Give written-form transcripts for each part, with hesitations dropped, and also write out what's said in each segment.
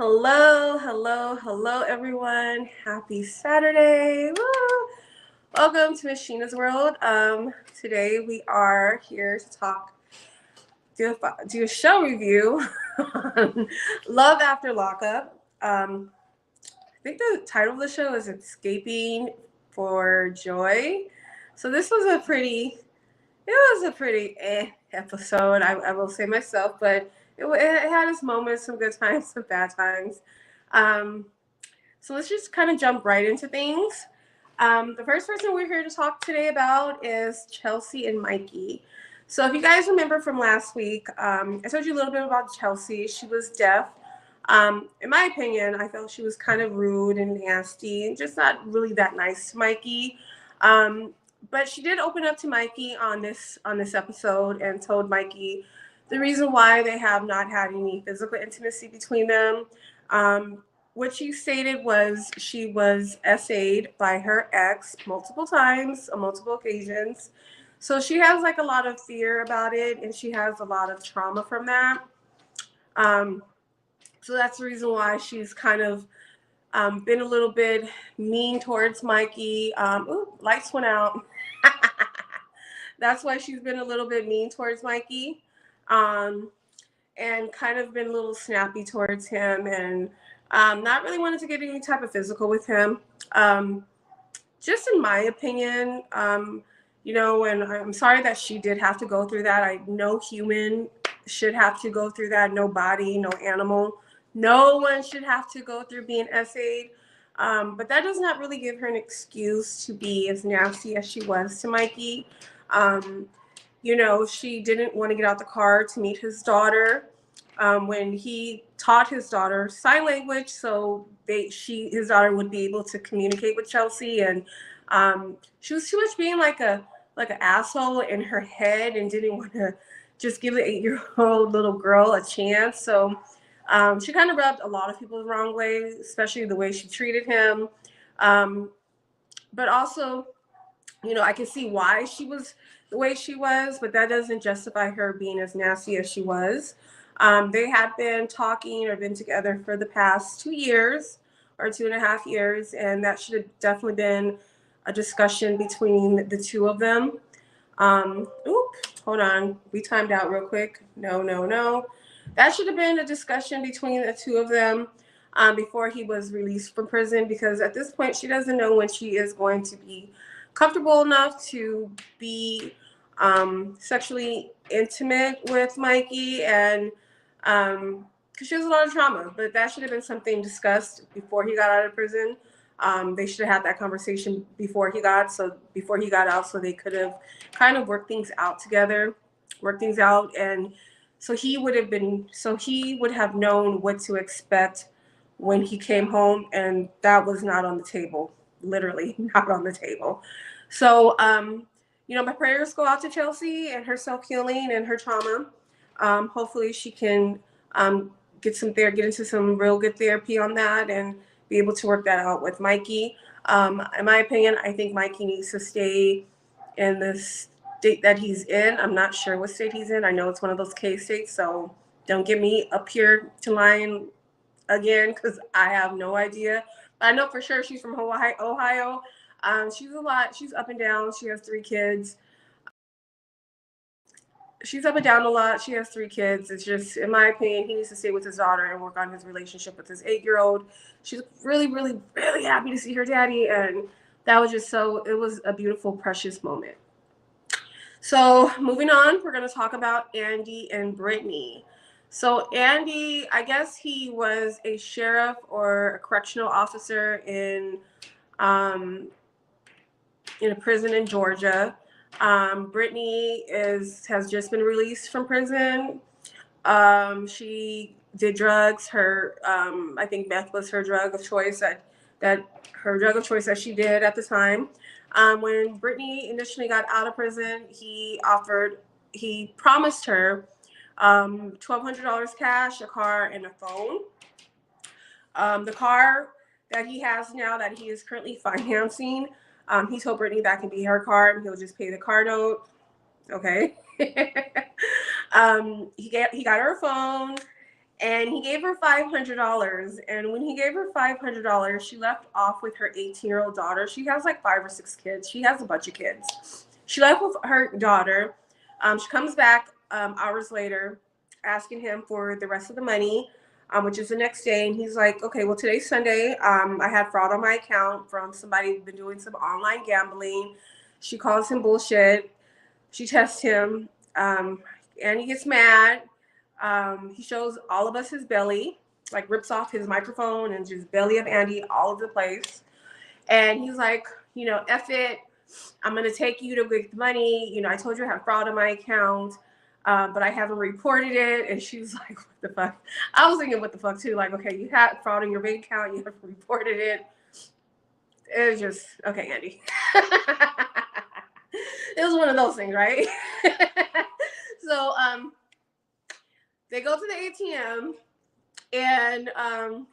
Hello, hello, hello, everyone. Happy Saturday. Woo! Welcome to Miss.Sheena's world. Today we are here to do a show review on Love After Lockup. I think the title of the show is Escaping for Joy. So this was a pretty episode, I will say myself, but it had its moments, some good times, some bad times. Um, so let's just kind of jump right into things. The first person we're here to talk today about is Chelsea and Mikey. So if you guys remember from last week, I told you a little bit about Chelsea. She was deaf. In my opinion, I felt she was kind of rude and nasty and just not really that nice to Mikey. Um, but she did open up to Mikey on this episode and told Mikey the reason why they have not had any physical intimacy between them. What she stated was she was SA'd by her ex multiple times on multiple occasions. So she has like a lot of fear about it and she has a lot of trauma from that. Um, so that's the reason why she's kind of been a little bit mean towards Mikey. Ooh, lights went out. That's why she's been a little bit mean towards Mikey. Um, and kind of been a little snappy towards him and not really wanted to get any type of physical with him. Um, just in my opinion, and I'm sorry that she did have to go through that. No human should have to go through that. No body, no animal. No one should have to go through being SA'd. But that does not really give her an excuse to be as nasty as she was to Mikey. Um, she didn't want to get out the car to meet his daughter when he taught his daughter sign language, so his daughter would be able to communicate with Chelsea. And she was too much being like an asshole in her head and didn't want to just give the 8-year-old little girl a chance. So she kind of rubbed a lot of people the wrong way, especially the way she treated him. But also, I can see why she was the way she was, but that doesn't justify her being as nasty as she was. They had been talking or been together for the past 2 years or 2.5 years, and that should have definitely been a discussion between the two of them. Hold on. We timed out real quick. No, no, no. That should have been a discussion between the two of them before he was released from prison, because at this point, she doesn't know when she is going to be comfortable enough to be sexually intimate with Mikey, and because she has a lot of trauma. But that should have been something discussed before he got out of prison. They should have had that conversation before he got out, so they could have kind of worked things out together, and so he would have known what to expect when he came home, and that was not on the table, literally not on the table. So, my prayers go out to Chelsea and her self healing and her trauma. Hopefully, she can get into some real good therapy on that and be able to work that out with Mikey. In my opinion, I think Mikey needs to stay in the state that he's in. I'm not sure what state he's in. I know it's one of those K states, so don't get me up here to lying again because I have no idea. But I know for sure she's from Ohio. She's up and down. She has 3 kids. She's up and down a lot. She has 3 kids. It's just, in my opinion, he needs to stay with his daughter and work on his relationship with his 8-year-old. She's really, really, really happy to see her daddy. And that was it was a beautiful, precious moment. So moving on, we're going to talk about Andy and Brittany. So Andy, I guess he was a sheriff or a correctional officer in a prison in Georgia. Brittany has just been released from prison. She did drugs. I think meth was her drug of choice. That she did at the time. When Brittany initially got out of prison, he promised her $1,200 cash, a car, and a phone. The car that he has now, that he is currently financing, he told Brittany that can be her car and he'll just pay the car note. Okay. He got her a phone, And he gave her $500. And when he gave her $500, she left off with her 18-year-old daughter. She has like 5 or 6 kids. She has a bunch of kids. She left with her daughter. She comes back hours later asking him for the rest of the money, which is the next day. And he's like, okay, well, today's Sunday. I had fraud on my account from somebody who's been doing some online gambling. She calls him bullshit. She tests him. And he gets mad. He shows all of us his belly, like rips off his microphone and just belly of Andy all over the place. And he's like, you know, F it. I'm going to take you to get the money. You know, I told you I had fraud on my account, but I haven't reported it. And she's like, what the fuck? I was thinking, what the fuck, too? Like, okay, you had fraud in your bank account. You haven't reported it. It was just, okay, Andy. It was one of those things, right? So they go to the ATM, and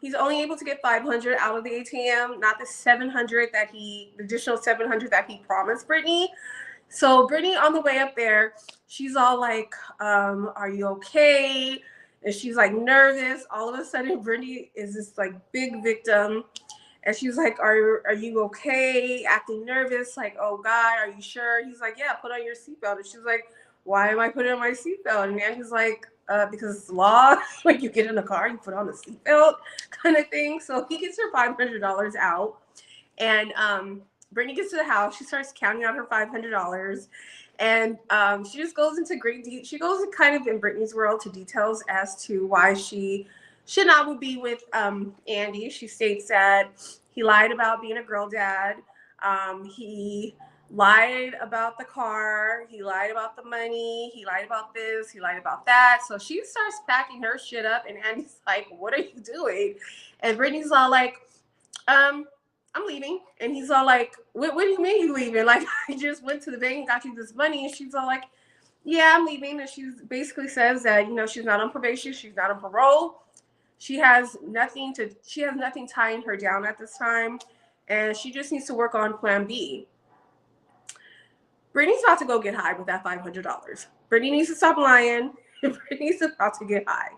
he's only able to get 500 out of the ATM, not the 700 that the additional 700 that he promised Brittany. So Brittany, on the way up there, she's all like, are you okay? And she's like nervous. All of a sudden, Brittany is this like big victim. And she's like, are you okay? Acting nervous, like, oh God, are you sure? He's like, yeah, put on your seatbelt. And she's like, why am I putting on my seatbelt? And Andy's like, because it's law. When you get in a car, you put on a seatbelt kind of thing. So he gets her $500 out. And Brittany gets to the house. She starts counting out her $500. And she just goes into great detail. She goes kind of in Brittany's world to details as to why she should not be with Andy. She states that he lied about being a girl dad. He lied about the car. He lied about the money. He lied about this. He lied about that. So she starts packing her shit up, and Andy's like, what are you doing? And Brittany's all like, I'm leaving. And he's all like, what do you mean you leaving? Like, I just went to the bank and got you this money. And she's all like, yeah, I'm leaving. And she basically says that, you know, she's not on probation. She's not on parole. She has nothing tying her down at this time. And she just needs to work on plan B. Brittany's about to go get high with that $500. Brittany needs to stop lying. Brittany's about to get high.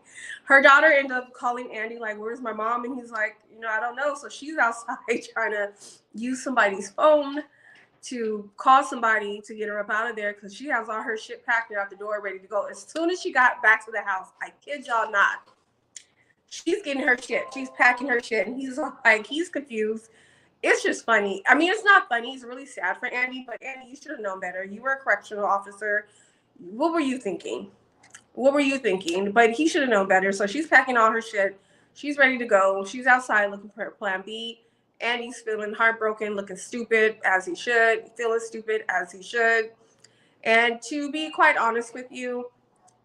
Her daughter ended up calling Andy like, where's my mom? And he's like, you know, I don't know. So she's outside trying to use somebody's phone to call somebody to get her up out of there, because she has all her shit packed and out the door ready to go. As soon as she got back to the house, I kid y'all not, she's getting her shit. She's packing her shit. And he's like, he's confused. It's just funny. I mean, it's not funny. It's really sad for Andy, but Andy, you should have known better. You were a correctional officer. What were you thinking? What were you thinking? But he should have known better. So she's packing all her shit. She's ready to go. She's outside looking for her plan B. Andy's feeling heartbroken, looking stupid as he should, feeling stupid as he should. And to be quite honest with you,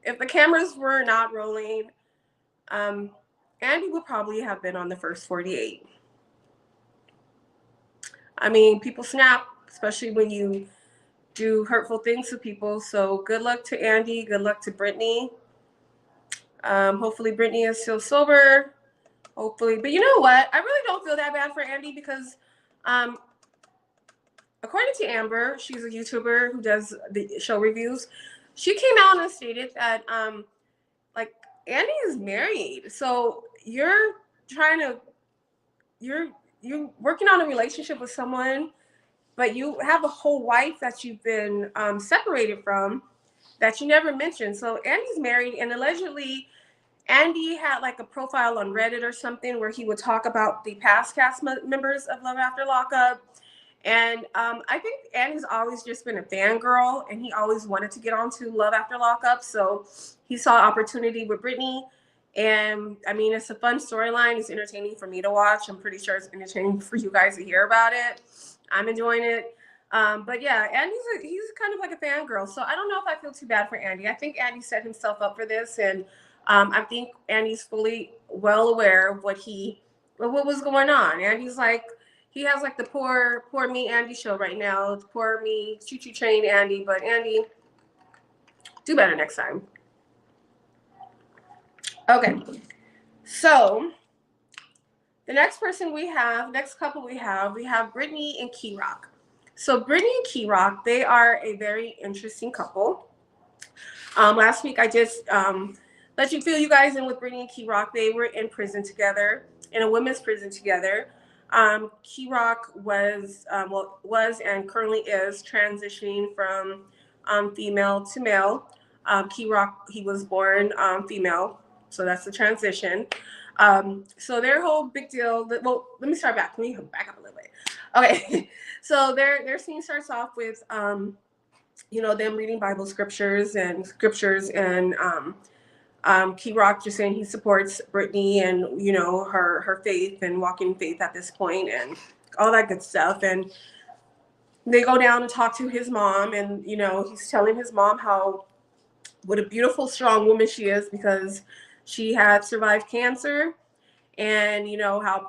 if the cameras were not rolling, Andy would probably have been on the first 48. I mean, people snap, especially when you do hurtful things to people. So good luck to Andy. Good luck to Brittany. Hopefully Brittany is still sober. Hopefully. But you know what? I really don't feel that bad for Andy, because according to Amber, she's a YouTuber who does the show reviews. She came out and stated that like, Andy is married. So you're working on a relationship with someone, but you have a whole wife that you've been separated from that you never mentioned. So Andy's married, and allegedly Andy had like a profile on Reddit or something where he would talk about the past cast members of Love After Lockup. And I think Andy's always just been a fangirl, and he always wanted to get onto Love After Lockup. So he saw opportunity with Brittany. And I mean, it's a fun storyline. It's entertaining for me to watch. I'm pretty sure it's entertaining for you guys to hear about it. I'm enjoying it. But yeah, he's kind of like a fangirl. So I don't know if I feel too bad for Andy. I think Andy set himself up for this. And I think Andy's fully well aware of what was going on. Andy's like, he has like the poor me Andy show right now. The poor me choo-choo train Andy. But Andy, do better next time. Okay, so the next couple we have Brittany and Key Rock. So Brittany and Key Rock, they are a very interesting couple. Last week I just let you feel you guys in with Brittany and Key Rock. They were in prison together, in a women's prison together. Key Rock was and currently is transitioning from female to male. Key Rock, he was born female, so that's the transition. So their whole big deal. Well, let me start back. Let me back up a little bit. Okay, so their scene starts off with them reading Bible scriptures and Key Rock just saying he supports Brittany and her faith and walking in faith at this point and all that good stuff. And they go down and talk to his mom, and he's telling his mom how what a beautiful, strong woman she is because she had survived cancer, and how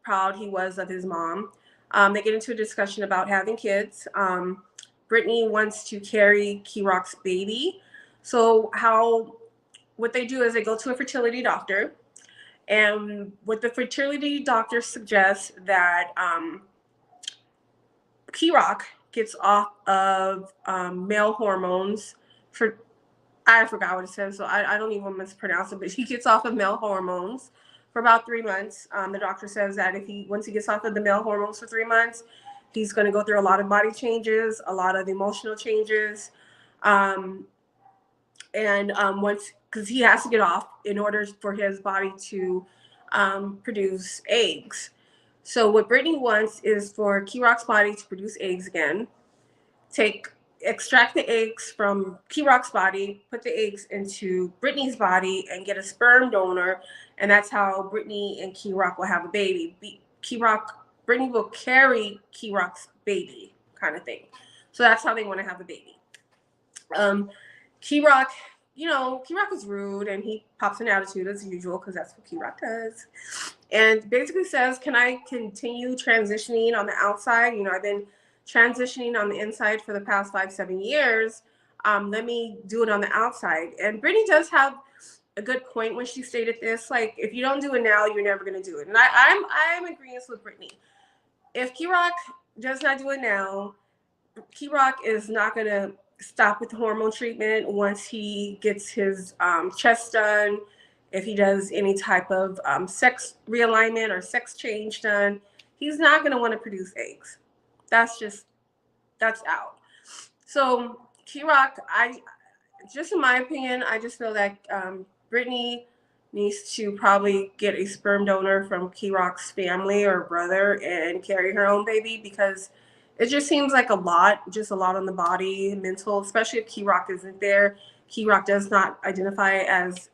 proud he was of his mom. They get into a discussion about having kids. Brittany wants to carry Key Rock's baby, so what they do is they go to a fertility doctor, and what the fertility doctor suggests that Key Rock gets off of male hormones for, I forgot what it says, so I don't even mispronounce it, but he gets off of male hormones for about 3 months. The doctor says that once he gets off of the male hormones for 3 months, he's going to go through a lot of body changes, a lot of emotional changes, once, because he has to get off in order for his body to produce eggs. So what Brittany wants is for Key Rock's body to produce eggs again. Extract the eggs from Key Rock's body, put the eggs into Brittany's body, and get a sperm donor, and that's how Brittany and Key Rock will have a baby. Brittany will carry Key Rock's baby, kind of thing. So that's how they want to have a baby. Key Rock, Key Rock is rude, and he pops an attitude as usual because that's what Key Rock does. And basically says, can I continue transitioning on the outside? I've been transitioning on the inside for the past 5-7 years. Let me do it on the outside. And Brittany does have a good point when she stated this. Like, if you don't do it now, you're never going to do it. And I'm agreeing with Brittany. If Key Rock does not do it now, Key Rock is not going to stop with the hormone treatment once he gets his chest done. If he does any type of sex realignment or sex change done, he's not going to want to produce eggs. That's out. So Key Rock, just in my opinion, I just feel that Brittany needs to probably get a sperm donor from Key Rock's family or brother and carry her own baby, because it just seems like a lot on the body, mental, especially if Key Rock isn't there. Key Rock does not identify as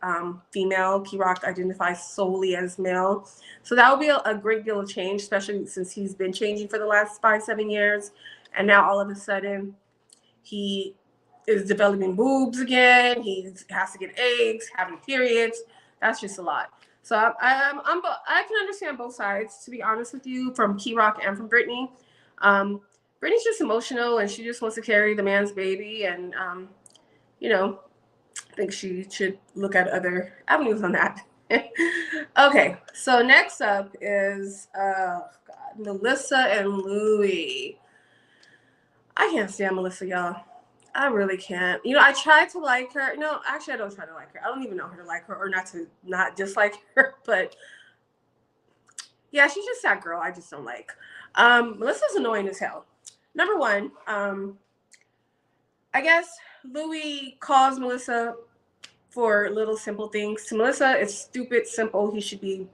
female. Key Rock identifies solely as male. So that would be a great deal of change, especially since he's been changing for the last 5-7 years. And now all of a sudden he is developing boobs again. He has to get eggs, having periods. That's just a lot. So I can understand both sides, to be honest with you, from Key Rock and from Brittany. Brittany's just emotional, and she just wants to carry the man's baby, and I think she should look at other avenues on that. Okay, so next up is Melissa and Louis. I can't stand Melissa, y'all. I really can't. I try to like her. No, actually, I don't try to like her. I don't even know her to like her or not dislike her. But yeah, she's just that girl I just don't like. Melissa's annoying as hell. Number one, I guess Louis calls Melissa for little simple things. To Melissa, it's stupid, simple. He should be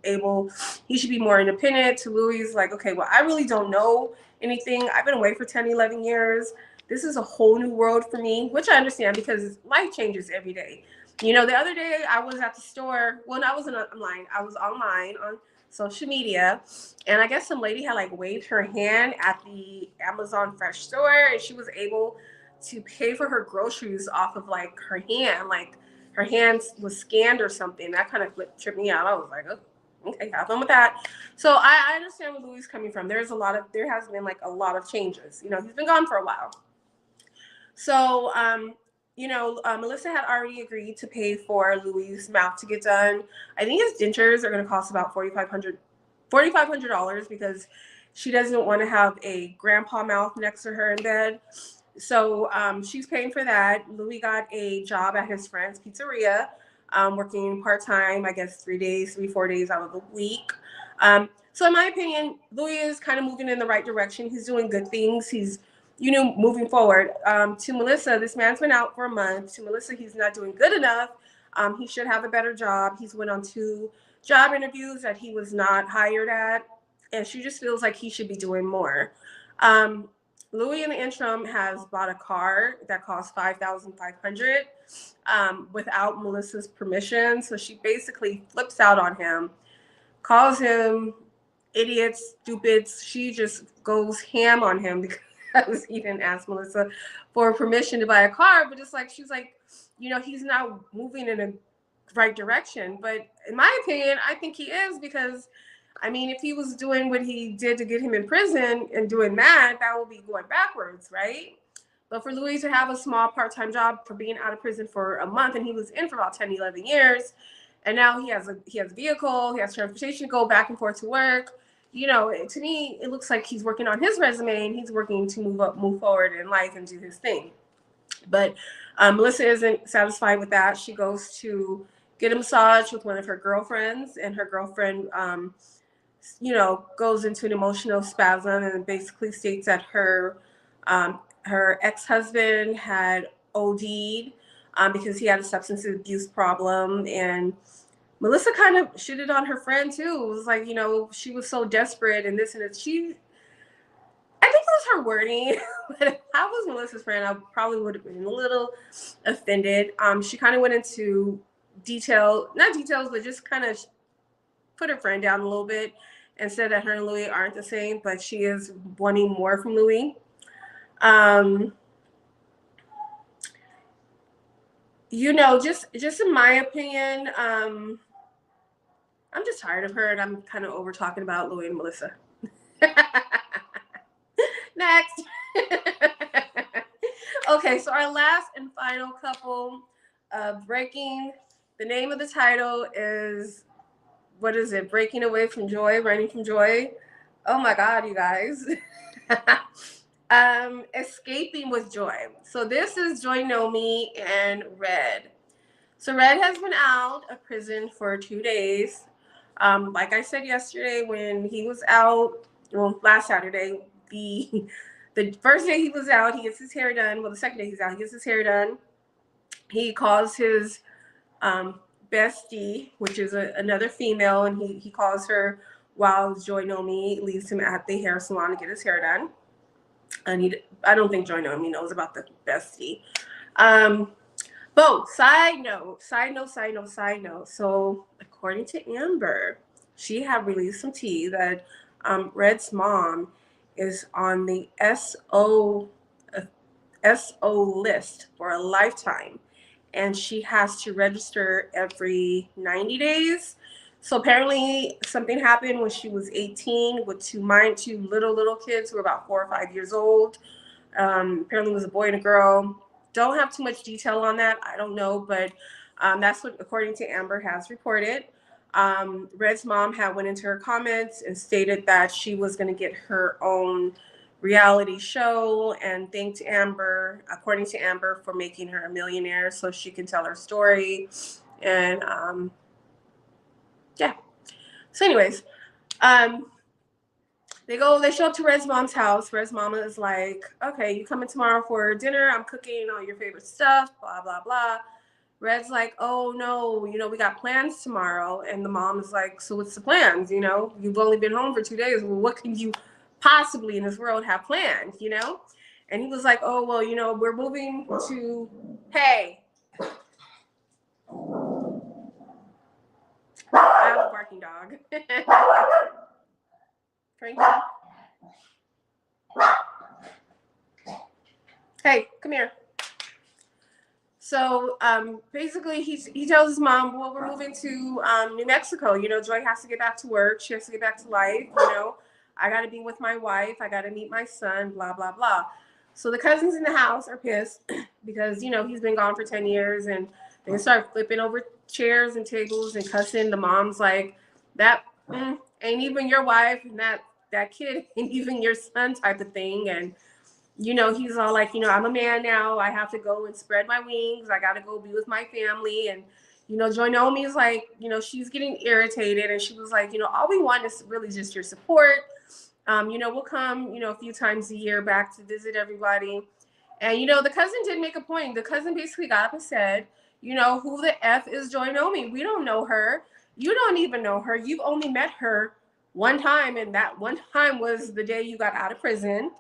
more independent. To Louis, is like, okay, well, I really don't know anything. I've been away for 10, 11 years. This is a whole new world for me, which I understand because life changes every day. The other day I was at the store. Well, I wasn't online. I was online on social media, and I guess some lady had waved her hand at the Amazon Fresh store, and she was able to pay for her groceries off of her hand. Her hand was scanned or something. That kind of tripped me out. I was like, oh, okay, have fun with that. So I understand where Louis is coming from. There has been a lot of changes. He's been gone for a while. So, Melissa had already agreed to pay for Louis' mouth to get done. I think his dentures are going to cost about $4,500 because she doesn't want to have a grandpa mouth next to her in bed. So she's paying for that. Louis got a job at his friend's pizzeria. working part-time, I guess 3, 4 days out of the week. So in my opinion, Louis is kind of moving in the right direction. He's doing good things. He's, moving forward. To Melissa, this man's been out for a month. To Melissa, he's not doing good enough. He should have a better job. He's went on 2 job interviews that he was not hired at, and she just feels like he should be doing more. Louis in the interim has bought a car that costs $5,500 without Melissa's permission. So she basically flips out on him, calls him idiots, stupids. She just goes ham on him because he didn't ask Melissa for permission to buy a car. But it's like, she's like, he's not moving in a right direction. But in my opinion, I think he is, because I mean, if he was doing what he did to get him in prison and doing that would be going backwards, right? But for Louis to have a small part-time job for being out of prison for a month, and he was in for about 10, 11 years, and now he has a vehicle, he has transportation to go back and forth to work. To me, it looks like he's working on his resume, and he's working to move forward in life and do his thing. But Melissa isn't satisfied with that. She goes to get a massage with one of her girlfriends, and her girlfriend goes into an emotional spasm and basically states that her ex-husband had OD'd because he had a substance abuse problem. And Melissa kind of shitted on her friend too. It was like, she was so desperate and this and that. I think it was her wording, but if I was Melissa's friend, I probably would have been a little offended. She kind of went into not details, but just kind of put her friend down a little bit and said that her and Louis aren't the same, but she is wanting more from Louis. Just in my opinion, I'm just tired of her, and I'm kind of over talking about Louis and Melissa. Next. Okay, so our last and final couple of breaking. The name of the title is, what is it? Breaking Away from Joy, Running from Joy. Oh my God, you guys. Escaping with Joy. So this is Joy Nomi and Red. So Red has been out of prison for 2 days. Like I said yesterday, when he was out, last Saturday, the first day he was out, he gets his hair done. Well, the second day he's out, he gets his hair done. He calls his bestie, which is another female, and he calls her while Joy Nomi leaves him at the hair salon to get his hair done. And I don't think Joy Nomi knows about the bestie. Side note. So according to Amber, she had released some tea that Red's mom is on the SO list for a lifetime, and she has to register every 90 days. So apparently something happened when she was 18 with two little kids who were about 4 or 5 years old. Apparently it was a boy and a girl. Don't have too much detail on that. I don't know, but that's what, according to Amber, has reported. Red's mom had went into her comments and stated that she was going to get her own reality show, and thanked Amber, according to Amber, for making her a millionaire so she can tell her story. And yeah. So anyways, they show up to Red's mom's house. Red's mama is like, okay, you coming tomorrow for dinner? I'm cooking all your favorite stuff, blah, blah, blah. Red's like, oh no, we got plans tomorrow. And the mom is like, so what's the plans? You've only been home for 2 days. Well, what can you possibly in this world have planned, And he was like, oh, well, we're moving to, hey. I have a barking dog. Frankie. Hey, come here. So basically, he tells his mom, well, we're moving to New Mexico. Joy has to get back to work. She has to get back to life. I got to be with my wife. I got to meet my son, blah, blah, blah. So the cousins in the house are pissed because, he's been gone for 10 years, and they start flipping over chairs and tables and cussing. The mom's like, that ain't even your wife, and that kid ain't even your son, type of thing. And he's all like, I'm a man now. I have to go and spread my wings. I got to go be with my family. And, Joy Naomi is like, she's getting irritated, and she was like, all we want is really just your support. We'll come, a few times a year back to visit everybody. And, the cousin did make a point. The cousin basically got up and said, who the F is Joy Naomi? We don't know her. You don't even know her. You've only met her one time, and that one time was the day you got out of prison,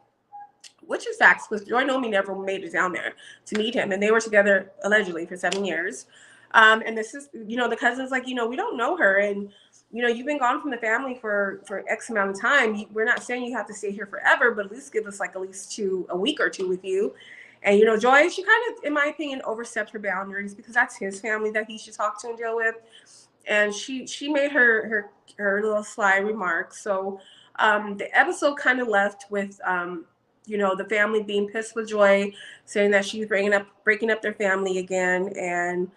which is facts, because Joy Naomi never made it down there to meet him, and they were together allegedly for 7 years. And this is, the cousin's like, we don't know her, and you've been gone from the family for X amount of time. We're not saying you have to stay here forever, but at least give us like at least a week or two with you. And Joy, she kind of, in my opinion, overstepped her boundaries, because that's his family that he should talk to and deal with. And she made her little sly remark. So the episode kind of left with the family being pissed with Joy, saying that she's breaking up their family again, and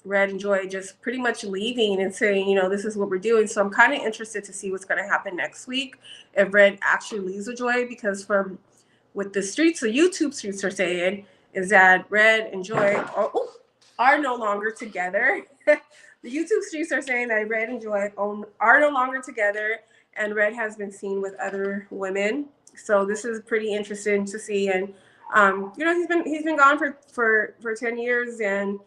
Red and Joy just pretty much leaving and saying, this is what we're doing. So I'm kind of interested to see what's going to happen next week if Red actually leaves with Joy, because from what the YouTube streets are saying is that Red and Joy are no longer together. The YouTube streets are saying that Red and Joy are no longer together, and Red has been seen with other women. So this is pretty interesting to see. And he's been gone for 10 years and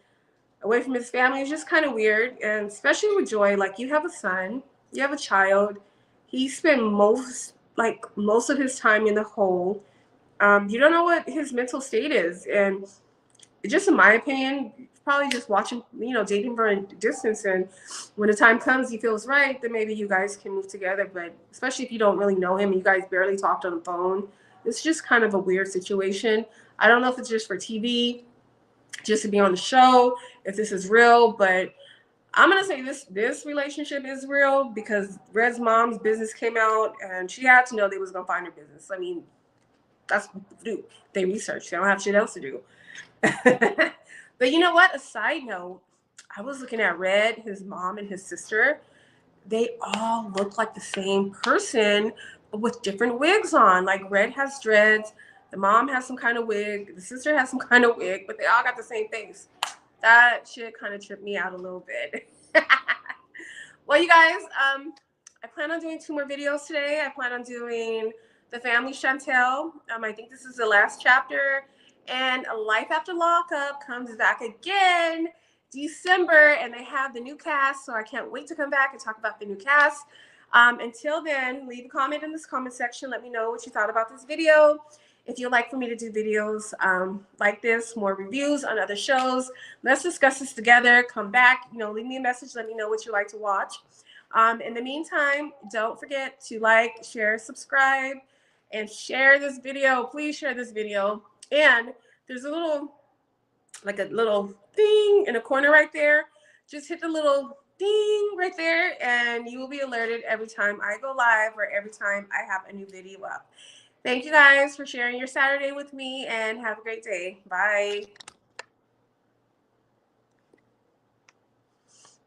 away from his family. It's just kind of weird. And especially with Joy, like, you have a son, you have a child. He spent most of his time in the hole. You don't know what his mental state is. And just in my opinion, probably just watching, dating for a distance. And when the time comes, he feels right, then maybe you guys can move together. But especially if you don't really know him, you guys barely talked on the phone. It's just kind of a weird situation. I don't know if it's just for TV, just to be on the show, if this is real, but I'm gonna say this relationship is real, because Red's mom's business came out, and she had to know they was gonna find her business. I mean, that's what people do. They research. They don't have shit else to do. But you know what? A side note, I was looking at Red, his mom, and his sister. They all look like the same person, but with different wigs on. Like, Red has dreads, the mom has some kind of wig, the sister has some kind of wig, but they all got the same face. That shit kind of tripped me out a little bit. Well, you guys, I plan on doing 2 more videos today. I plan on doing The Family Chantel. I think this is the last chapter. And Life After Lockup comes back again December, and they have the new cast, so I can't wait to come back and talk about the new cast. Until then, leave a comment in this comment section. Let me know what you thought about this video. If you'd like for me to do videos like this, more reviews on other shows, let's discuss this together. Come back, leave me a message. Let me know what you like to watch. In the meantime, don't forget to like, share, subscribe, and share this video. Please share this video. And there's a little thing in the corner right there. Just hit the little ding right there, and you will be alerted every time I go live or every time I have a new video up. Thank you guys for sharing your Saturday with me, and have a great day. Bye.